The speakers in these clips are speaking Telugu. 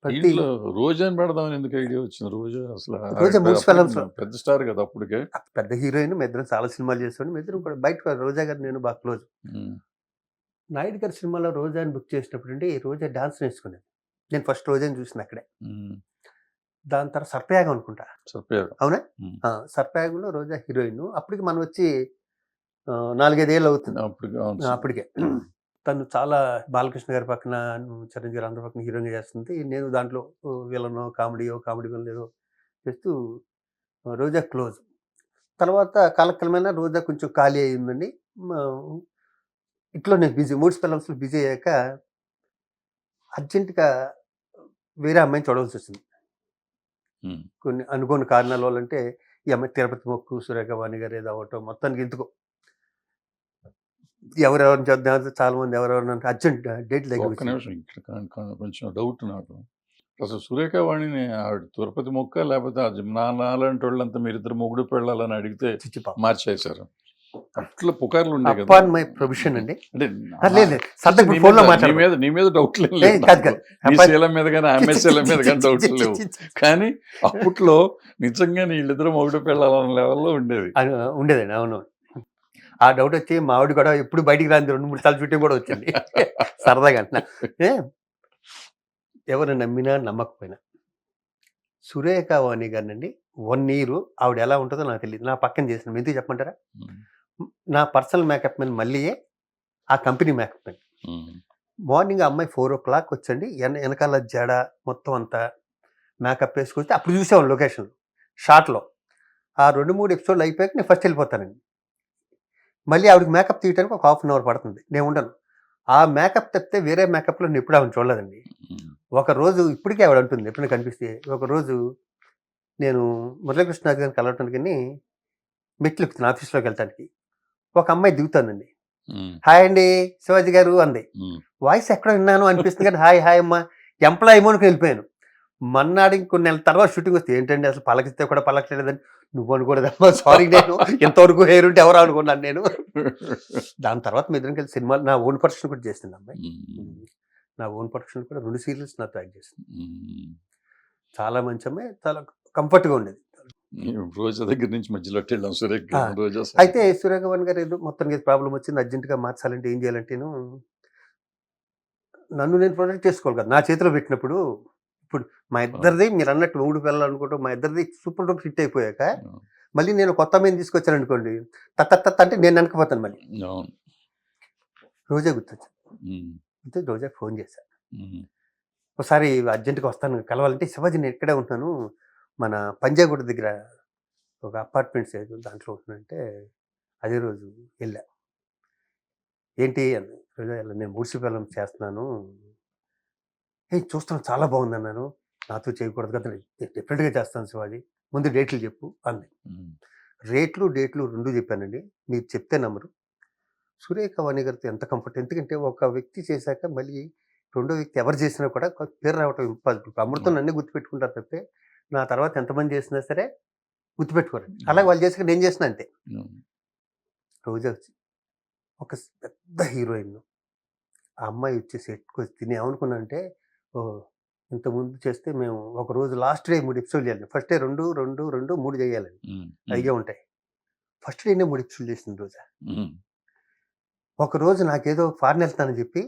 ప్రతి దీంట్లో రోజాని పెడదామని ఎందుకు ఐడియా వచ్చింది? రోజా అసలు రోజా మూవీస్ ఫిల్మ్స్ లో పెద్ద స్టార్ కదా అప్పటికే. పెద్ద హీరోయిన్, మీ ఇద్దరం చాలా సినిమాలు చేసాం, మీ ఇద్దరం కూడా బయట రోజా గారు నేను బాగా క్లోజ్. ఉమ్, నాయుడు గారి సినిమాలో రోజాని బుక్ చేసినప్పుడు అండి రోజా డాన్స్ నేర్చుకునేది. నేను ఫస్ట్ రోజాని చూసిన అక్కడే. ఉమ్, దాని తర్వాత సర్పయాగం అనుకుంటా, చెప్పారు. అవునా? ఉమ్, సర్పయాగంలో రోజా హీరోయిన్. అప్పటికి మనం వచ్చి 4-5 ఏళ్ళు అవుతుంది అప్పటికి అవును సార్. అప్పటికే. తను చాలా బాలకృష్ణ గారి పక్కన, చిరంజీవి గారు అందరి పక్కన హీరోయిన్గా చేస్తుంది. నేను దాంట్లో విలనో కామెడీ విలన్ ఏదో చేస్తూ రోజా క్లోజ్. తర్వాత కాలక్రమేణా రోజా కొంచెం ఖాళీ అయిందండి. మ ఇట్లో నేను బిజీ, 3 ఫిల్మ్స్‌లో బిజీ అయ్యాక అర్జెంట్‌గా వేరే అమ్మాయిని చూడవలసొచ్చింది. ఉమ్, కొన్ని అనుకోని కారణాల వల్లంటే, ఈ అమ్మాయి తిరుపతి మొక్కు, సురేఖ వాణి గారు ఏదో అవ్వటం, మొత్తానికి ఎందుకో ఎవరెవరిని చూద్దాం చాలా మంది ఎవరెవరిని అర్జెంట్ డేట్ దగ్గర ఒక్క వచ్చింది. నిమిషం ఇక్కడ కొంచెం డౌట్ నాకు. అసలు సురేఖ వాణిని ఆవిడ తిరుపతి మొక్క లేకపోతే అది నాలాంటి వాళ్ళంతా మీరిద్దరు మొగుడు పెళ్ళాలని అడిగితే చిచ్చి పాపం. మార్చేశారు. అట్లా పుకార్లు ఉండే కదా. అపాన్ మై ప్రొవిషన్ అండి. అంటే లేదు సరదా ఇప్పుడు ఫోన్లో మాట్లాడదాం. నీ మీద డౌట్ కాదు లేదు. కాదు. నీ శీలం మీద కానీ ఆమె శీలం మీద కానీ డౌట్ లేవు. కానీ అప్పట్లో నిజంగా వీళ్ళిద్దరు మొగుడు పెళ్ళాలన్న లెవెల్లో ఉండేది. ఉండేదండి, అవును. ఆ డౌట్ వచ్చి మా ఆవిడ కూడా ఎప్పుడు బయటికి రాని 2-3 సార్లు చుట్టూ కూడా వచ్చింది. సరదాగా అంటున్నా. ఎవరు నమ్మినా నమ్మకపోయినా సురేఖ వాణి గారినండి 1 ఇయర్ ఆవిడ ఎలా ఉంటుందో నాకు తెలియదు. నా పక్కన చేసిన ఎందుకు చెప్పమంటారా? నా పర్సనల్ మేకప్ మ్యాన్ మళ్ళీయే, ఆ కంపెనీ మేకప్ మ్యాన్. మార్నింగ్ ఆ అమ్మాయి 4 o'clock వచ్చండి, వెనకాల జడ మొత్తం అంతా మేకప్ వేసుకొస్తే అప్పుడు చూసేవాళ్ళు లొకేషన్ షార్ట్లో. ఆ 2-3 ఎపిసోడ్లు అయిపోయాక నేను ఫస్ట్ వెళ్ళిపోతానండి. మళ్ళీ ఆవిడకి మేకప్ తీయడానికి ఒక 1/2 hour పడుతుంది, నేను ఉండను. ఆ మేకప్ తప్పితే వేరే మేకప్లో నేను ఎప్పుడు ఆవిడ చూడలేదండి. ఒకరోజు ఇప్పటికీ ఆవిడ అంటుంది ఎప్పుడైనా కనిపిస్తే, ఒకరోజు నేను మురళీకృష్ణ గారిని కలవటానికి మెట్లు ఎక్కుతున్నాను ఆఫీస్లోకి వెళ్ళటానికి. ఒక అమ్మాయి దిగుతానండి. హాయ్ అండి శివాజీ గారు అంది. వాయిస్ ఎక్కడ విన్నాను అనిపిస్తుంది కానీ హాయ్ హాయ్ అమ్మా ఎంప్లాయ్ మోనికి వెళ్ళిపోయాను. మన్నాడు ఇంకొన్ని నెలల తర్వాత షూటింగ్ వస్తే ఏంటండి అసలు పలకిస్తే కూడా పలకలేదని. నువ్వు అనుకోలేదమ్మా, సారీ, నేను ఇంతవరకు హెయిర్ ఉంటే ఎవరు అనుకున్నాను నేను. దాని తర్వాత మీ ఇద్దరం కలిసి సినిమాలు, నా ఓన్ ప్రొడక్షన్ కూడా చేసింది అమ్మాయి. నా ఓన్ ప్రొడక్షన్ కూడా 2 సీరియల్స్ నాతో యాక్ట్ చేసింది. చాలా మంచి అమ్మాయి, చాలా కంఫర్ట్గా ఉండేది. రోజా దగ్గర నుంచి మధ్యలో వెళ్ళాం సురేఖ. రోజా అయితే సురేఖ వాణి గారు ఏదో మొత్తానికి ప్రాబ్లం వచ్చింది, అర్జెంటుగా మార్చాలంటే ఏం చేయాలంటేను నన్ను నేను ప్రొటెక్ట్ చేసుకోవాలి కదా నా చేతిలో పెట్టినప్పుడు. ఇప్పుడు మా ఇద్దరిది మీరు అన్నట్టు 3 పిల్లలు మా ఇద్దరిది సూపర్ డూపర్ హిట్ అయిపోయాక మళ్ళీ నేను కొత్త అమ్మాయిని తీసుకొచ్చాను అనుకోండి, తత్త అంటే నేను వెనకపోతాను మళ్ళీ. రోజా గుర్తొచ్చింది. అయితే రోజాకి ఫోన్ చేశాను. ఒకసారి అర్జెంటుగా వస్తాను కలవాలంటే, శివాజీ నేను ఇక్కడే ఉంటున్నాను, మన పంజాగుట్ట దగ్గర ఒక అపార్ట్మెంట్స్ దాంట్లో ఉంటున్నానంటే, అదే రోజు వెళ్ళా. ఏంటి అని, రోజా నేను 3 ఫిల్మ్స్ చేస్తున్నాను, చూస్తాను చాలా బాగుంది అన్నాను. నాతో చేయకూడదు కదా, డిఫరెంట్గా చేస్తాను శివాజీ, ముందు డేట్లు చెప్పు అంది. డేట్లు 2 చెప్పానండి. మీరు చెప్తే నమ్మరు, సురేఖ వాణి గారితో ఎంత కంఫర్ట్. ఎందుకంటే ఒక వ్యక్తి చేశాక మళ్ళీ రెండో వ్యక్తి ఎవరు చేసినా కూడా పేరు రావటం ఇంపాసిబుల్. అమృతం నన్నే గుర్తుపెట్టుకుంటారు తప్పితే నా తర్వాత ఎంతమంది చేసినా సరే గుర్తుపెట్టుకోరండి. అలాగే వాళ్ళు చేసాక నేను చేసిన అంతే. రోజా వచ్చి ఒక పెద్ద హీరోయిన్, ఆ అమ్మాయి వచ్చి సెట్కి వచ్చి తిని ఏమనుకున్నా అంటే, ఇంతకుముందు చేస్తే మేము ఒకరోజు లాస్ట్ డే 3 ఎపిసోడ్లు చేయాలి. ఫస్ట్ డే 2, 2, 2, 3 చేయాలండి, అయ్యే ఉంటాయి. ఫస్ట్ డేనే 3 ఎపిసోడ్లు చేసింది రోజా. ఒకరోజు నాకేదో ఫారెన్ వెళ్తానని చెప్పి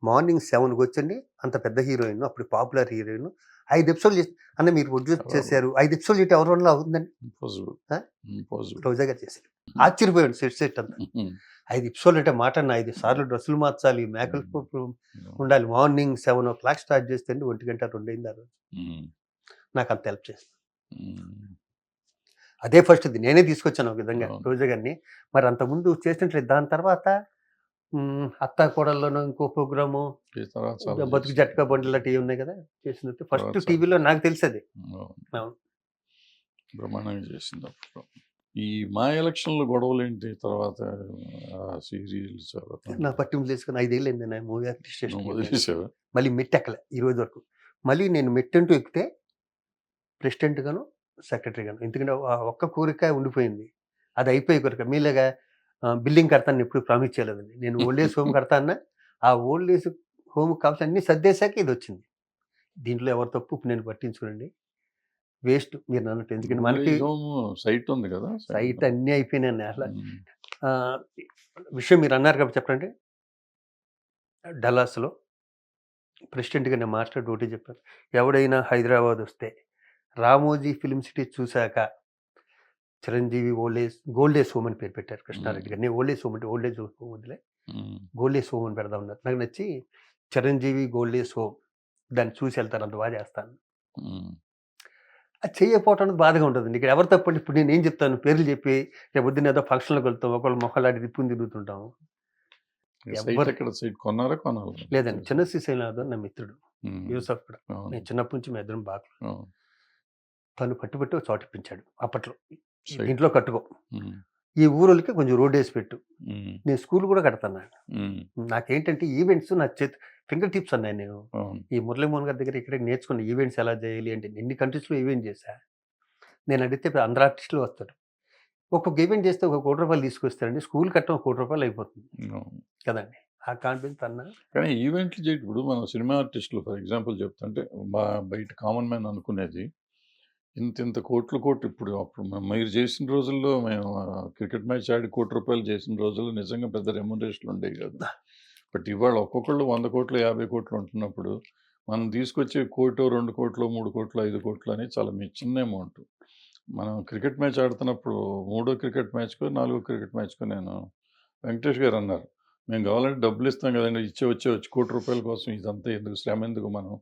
మార్నింగ్ 7కి వచ్చండి, అంత పెద్ద హీరోయిన్, అప్పుడు పాపులర్ హీరోయిన్, 5 ఎపిసోడ్లు చేసి అన్న మీరు ప్రొడ్యూస్ చేశారు, 5 ఎపిసోడ్లు చేస్తే ఎవరి వల్ల అవుతుందండి? రోజా గారు చేశారు. ఆశ్చర్యపోయాడు సెట్ అంతా. 5 ఎపిసోడ్లు అంటే మాట, 5 సార్లు డ్రెస్సులు మార్చాలి, మేకప్ ఉండాలి. మార్నింగ్ 7 o'clock స్టార్ట్ చేస్తే అండి 1 గంట 2 అయింది ఆ రోజు. నాకు అంత హెల్ప్ చేస్తుంది. అదే ఫస్ట్ నేనే తీసుకొచ్చాను ఒక విధంగా రోజా గారిని. మరి అంతకుముందు చేసినట్లేదు. దాని తర్వాత అత్తా కోడల్లోనూ ఇంకో ప్రోగ్రాము, బతుకు జట్కా బండ్లు టీవీ ఉన్నాయి కదా చేసినట్టు ఫస్ట్ టీవీలో నాకు తెలిసేది. బ్రహ్మాండంగా చేసింది. ఈ మా ఎలక్షన్లో గొడవలు ఏంటి తర్వాత సీరియల్స్ నా పట్టింపు తీసుకుని 5 ఏళ్ళు అయింది నా మూవీ అడ్మినిస్ట్రేషన్. మళ్ళీ మెట్టు ఎక్కలే ఈ రోజు వరకు. మళ్ళీ నేను మెట్టంటూ ఎక్కితే ప్రెసిడెంట్ గాను సెక్రటరీ గాను, ఎందుకంటే ఒక్క కోరిక ఉండిపోయింది, అది అయిపోయే కోరిక. మీలాగా బిల్డింగ్ కడతాను ఎప్పుడు ప్రామిస్ చేయలేదండి. నేను ఓల్డ్ ఏజ్ హోమ్ కడతా అన్నా, ఆ ఓల్డ్ ఏజ్ హోమ్ కావాల్సిన అన్ని సర్దేశాక ఇది వచ్చింది. దీంట్లో ఎవరు తప్పు ఇప్పుడు నేను పట్టించుకోనండి. వేస్ట్ మీరన్నట్టు. ఎందుకంటే మనకి ఓల్డ్ ఏజ్ హోమ్ సైట్ ఉంది కదా! సైట్ అన్నీ అయిపోయినాయండి. అసల హ్మ్. విషయం మీరన్నారు కాబట్టి చెప్పండి. డల్లాస్‌లో ప్రెసిడెంట్‌గా నేను మాట్లాడి ఒకటే చెప్పాను. ఎవడైనా హైదరాబాద్ వస్తే రామోజీ ఫిల్మ్ సిటీ చూసాక చిరంజీవి గోల్డ్ ఏజ్ హోమ్ అని పేరు పెట్టారు కృష్ణారెడ్డి గారు. నేను ఓల్డ్ ఏజ్ హోమ్ అంటే ఓల్డ్ ఏజ్ హోమ్ వద్దులే. హ్మ్. గోల్డ్ ఏజ్ హోమ్ అని పెడదామన్నారు. నాకు నచ్చి చిరంజీవి గోల్డ్ ఏజ్ హోమ్ దాన్ని చూసి వెళ్తాను. అంత బాగా చేస్తాను. హ్మ్. అది చేయకపోవటం అనేది బాధగా ఉంటుందండి. ఇక్కడ ఎవరు తప్పండి? ఇప్పుడు నేనేం చెప్తాను? పేర్లు చెప్పి రేపు పొద్దున్న ఏదో ఫంక్షన్‌లోకి వెళ్తాం. ఒకళ్ళ మొహాలాడి తిప్పుకొని తిరుగుతుంటాం. సైట్ ఎవ్వరు ఎక్కడ సైట్ కొన్నారా? కొనాలా? లేదండి. చిన్న శ్రీశైలం నా మిత్రుడు హ్మ్. యూసఫ్ కూడా. అవును. నేను చిన్నప్పటి నుంచి మేము ఇద్దరం బాగా అవును. తను పట్టుబట్టి ఒక చోట ఇప్పించాడు అప్పట్లో. సైట్. దీంట్లో కట్టుకో. హ్మ్. ఈ ఊరోళ్ళకి కొంచెం రోడ్డేసి పెట్టు. హ్మ్. నేను స్కూల్ కూడా కడతాను. హ్మ్. నాకేంటంటే ఈవెంట్స్ నా ఫింగర్ టిప్స్ అన్నాయి నేను. అవును. ఈ మురళీమోహన్ గారి దగ్గర ఇక్కడ నేర్చుకున్న ఈవెంట్స్ ఎలా చేయాలి అంటే ఎన్ని కంట్రీస్‌లో ఈవెంట్ చేశా. నేను అడిగితే ఇప్పుడు అందరు ఆర్టిస్టులు వస్తారు. ఒక్కొక్క ఈవెంట్ చేస్తే ఒక రూ. 1,00,00,000 తీసుకొస్తారండి. స్కూల్ కట్టడం రూ. 1,00,00,000 అయిపోతుంది అవును. కదండీ! ఆ కాన్ఫిడెన్స్ అన్నా కానీ ఈవెంట్లు చేయడం ఇప్పుడు మన సినిమా ఆర్టిస్టులు ఫర్ ఎగ్జాంపుల్ చెప్తుంటే బయట కామన్ మ్యాన్ అనుకునేది ఇంత కోట్లు ఇప్పుడు అప్పుడు మీరు చేసిన రోజుల్లో మేము క్రికెట్ మ్యాచ్ ఆడి ₹1,00,00,000 చేసిన రోజుల్లో నిజంగా పెద్ద రెమ్యునరేషన్లు ఉండేవి కాదు. బట్ ఇవాళ ఒక్కొక్కళ్ళు 100,00,00,000, 50,00,00,000 ఉంటున్నప్పుడు మనం తీసుకొచ్చే 1,00,00,000, 2,00,00,000, 3,00,00,000, 5,00,00,000 అనేది చాలా చిన్న అమౌంట్. మనం క్రికెట్ మ్యాచ్ ఆడుతున్నప్పుడు మూడో క్రికెట్ మ్యాచ్‌కో, నాలుగో క్రికెట్ మ్యాచ్‌కో నేను వెంకటేష్ గారు అన్నారు. మేము కావాలంటే డబ్బులు ఇస్తాం కదండీ! వచ్చి ₹1,00,00,000 కోసం ఇదంతా ఎందుకు శ్రమ ఎందుకు మనం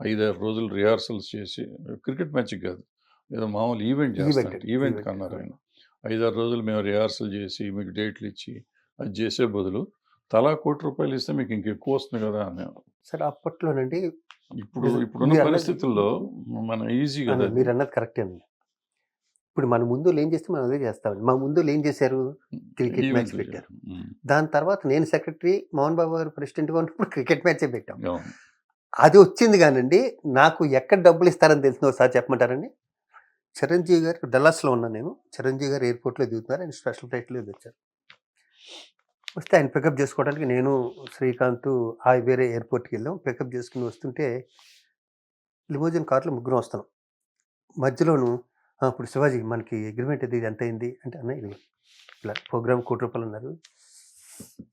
5, 6 రోజులు రిహార్సల్స్ చేసి క్రికెట్ మ్యాచ్‌కి కాదు. ఏదో మామూలు ఈవెంట్ ఈవెంట్ చేస్తాంటే అండి. ఈవెంట్‌కి ఈవెంట్. అన్నారు ఆయన. 5, 6 రోజులు మేము రిహార్సల్ చేసి మీకు డేట్లు ఇచ్చి అది చేసే బదులు తలా ₹1,00,00,000 ఇస్తే మీకు ఇంకెక్కువ వస్తుంది కదా! అన్నారు. సరే అప్పట్లోనండి ఇప్పుడున్న మీరన్నది పరిస్థితుల్లో మనం ఈజీ కదా అది. మీరన్నది కరెక్టేనండి. ఇప్పుడు మన ముందోళ్ళు ఏం చేస్తే మనం అదే చేస్తామండి. మా ముందోళ్ళు ఏం చేశారు? క్రికెట్ మ్యాచ్ ఈవెంట్లు పెట్టారు. హ్మ్. దాని తర్వాత నేను సెక్రటరీ, మోహన్ బాబు గారు ప్రెసిడెంట్‌గా ఉన్నప్పుడు క్రికెట్ మ్యాచే పెట్టాం. అవును. అది వచ్చింది గానండి, నాకు ఎక్కడ డబ్బులిస్తారని తెలిసిందో ఒకసారి చెప్పమంటారండి? చిరంజీవి గారు డల్లాస్‌లో ఉన్నాను నేను. చిరంజీవి గారు ఎయిర్‌పోర్ట్‌లో దిగుతున్నారు. ఆయన స్పెషల్ ఫ్లైట్‌లో వచ్చారు. వస్తే ఆయన పికప్ చేసుకోవడానికి నేను, శ్రీకాంత్ వేరే ఎయిర్‌పోర్ట్‌కెళ్ళాం. పికప్ చేసుకొని వస్తుంటే లిమోజిన్ కార్‌లో ముగ్గురం వస్తున్నాం. మధ్యలోను ఇప్పుడు శివాజీ మనకి అగ్రీమెంట్ ఇది ఎంతయింది? అంటే అన్న ఇదిగో ఇలా ప్రోగ్రామ్ ₹1,00,00,000 అన్నారు.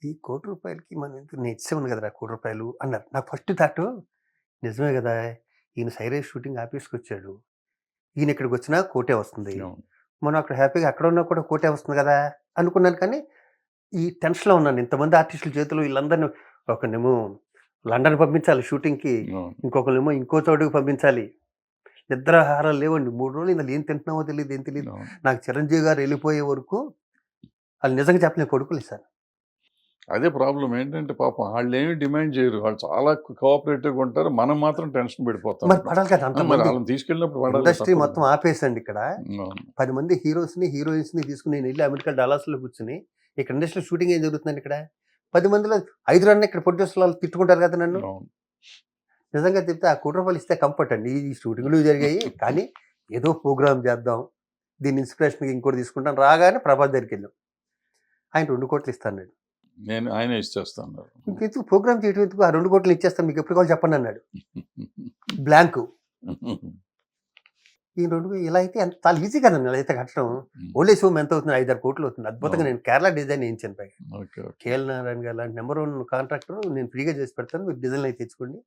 ఈ ₹1,00,00,000కి మనం నేను ఇచ్చేవాడిని కదరా ₹1,00,00,000 అన్నారు. నాకు ఫస్ట్ థాటు నిజమే గదా! ఈయన సైరేష్ షూటింగ్ ఆపేసుకొచ్చాడు. ఈయన ఇక్కడికొచ్చినా కోటే వస్తుంది. అవును. మనం అక్కడ హ్యాపీగా అక్కడ ఉన్నా కూడా కోటే వస్తుంది గదా! అనుకున్నాను కానీ, ఈ టెన్షన్‌లో ఉన్నాను. ఇంతమంది ఆర్టిస్టుల చేతిలో వీళ్ళందరిని ఒకడినేమో లండన్ పంపించాలి షూటింగ్‌కి. అవును. ఇంకొకళ్ళనేమో ఇంకో చోటుకి పంపించాలి. నిద్రాహారాలు లేవండి. 3 రోజులు ఇందులో ఏం తింటున్నామో తెలీదు. ఏం తెలీదు. అవును. నాకు చిరంజీవి గారు ఎళ్ళిపోయే వరకు ఆళ్ళు నిజంగా చెప్పలేను పడుకోలేదు సార్. అదే ప్రాబ్లమ్ ఏంటంటే పాపం ఆళ్ళేమి డిమాండ్ చేయరు. వాళ్ళు చాలా కోఆపరేటివ్‌గా ఉంటారు. మనం మాత్రం టెన్షన్ పడిపోతా మరి ఉంటాం. పడాలి కదా! మరి అంతమంది ఆళ్ళని తీసుకెళ్ళినప్పుడు పడాలి ఇండస్ట్రీ తప్పదు. మొత్తం ఆపేసండి ఇక్కడ. అవును. 10 మంది హీరోస్‌ని, హీరోయిన్స్‌ని తీసుకొని నేనెళ్ళి అమెరికా డల్లాస్‌లో కూర్చొని, ఇక్కడ ఇండస్ట్రీలో షూటింగ్ ఏం జరుగుతుందండి ఇక్కడ? 10 మందిలో ఐదుగురన్నా ఇక్కడ ప్రొడ్యూసర్లు ఆళ్ళు తిట్టుకుంటారు కదా నన్ను. అవును. నిజంగా చెప్తే ఆ ₹1,00,00,000 ఇస్తే కంఫర్ట్ అండి. ఈ షూటింగ్‌లు జరిగాయి. కానీ ఏదో ప్రోగ్రామ్ చేద్దాం. దీన్ని ఇన్స్‌పిరేషన్‌గా ఇంకోటి తీసుకుంటాను. రాగానే ప్రభాస్ దగ్గరికెళ్ళాం. ఆయన 2,00,00,000 ఇస్తా అన్నాడు. ఆయనే ఇచ్చేస్తా అన్నారు. ఇంకెందుకు ప్రోగ్రామ్ చేయడం ఎందుకు? ఆ 2,00,00,000 ఇచ్చేస్తాను మీకు ఎప్పుడు కావాలో చెప్పండి అన్నాడు. బ్లాంకు. ఈ 2 ఇలా అయితే చాలా ఈజీ కదండీ ఇలా అయితే కట్టడం. ఓల్డ్ ఏజ్ హోమ్ ఎంత అవుతుంది? 5, 6 కోట్లు అవుతుంది. అద్భుతంగా నేను కేరళ డిజైన్ ఏయించాను పైగా. ఓకే. ఓకే. కేఎల్ నారాయణ గారు లాంటి నంబర్ 1 కాంట్రాక్టర్ నేను ఫ్రీగా చేసి పెడతాను. మీరు డిజైన్‌లు అయి తెచ్చుకోండి.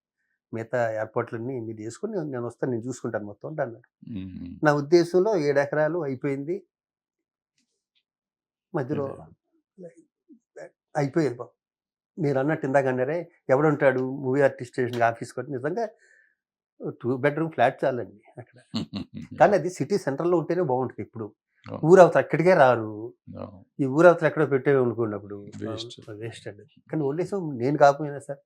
మిగతా ఏర్పాట్లన్నీ మీరు చేసుకొని నేనొస్తాను. నేను చూసుకుంటాను మొత్తం అంతా అన్నాడు. హ్మ్. నా ఉద్దేశంలో 7 ఎకరాలు అయిపోయింది. మధ్యలో అయిపోయేది పాపం. మీరన్నట్టు ఇందాక అన్నారే ఎవడుంటాడు మూవీ ఆర్టిస్ట్ స్టేషన్‌కి ఆఫీస్‌కి వచ్చి నిజంగా 2 బెడ్‌రూమ్ ఫ్లాట్ చాలండి అక్కడ. కానీ అది సిటీ సెంట్రల్‌లో ఉంటేనే బావుంటది ఇప్పుడు. అవును. ఊరవతల అక్కడికే రారు. అవును. ఈ ఊరవతల ఎక్కడో పెట్టామనుకోండి అప్పుడు వేస్ట్. వేస్ట్ అండి. కానీ ఓల్డ్ ఏజ్ హోమ్ నేను కాకపోయినా సార్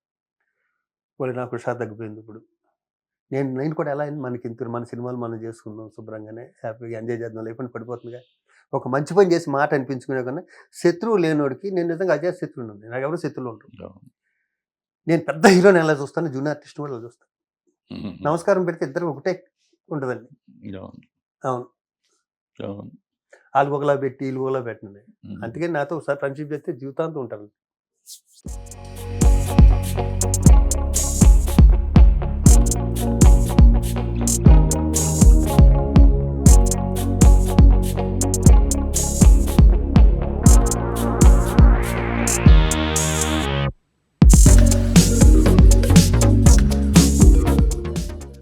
పోనీ నాకు హుషారు తగ్గిపోయింది ఇప్పుడు. నేను కూడా ఎలా అయింది మనకింత మన సినిమాలు మనం చేసుకుందాం శుభ్రంగానే హ్యాపీగా ఎంజాయ్ చేద్దాం లైఫ్ అని పడిపోతుందిగా. ఒక మంచి పని చేసి మాట అనిపించుకునే కన్నా శత్రువు లేనోడికి నేను నిజంగా అజాత శత్రువునండి. నాకెవరు శత్రువులు ఉండరు. అవును. నేను పెద్ద హీరోని ఎలా చూస్తాను జూనియర్ ఆర్టిస్ట్‌ని కూడా అలా చూస్తాను. హుహుహు. నమస్కారం పెడితే ఇద్దరు ఒకటే ఉంటదండి. అవును. అవును. అవును. ఆళ్ళు ఒకలా పెట్టి, ఈళ్ళు ఒకలా పెట్టనండి. హ్మ్. అందుకని నాతో ఒకసారి ఫ్రెండ్‌షిప్ చేస్తే జీవితాంతం ఉంటారు.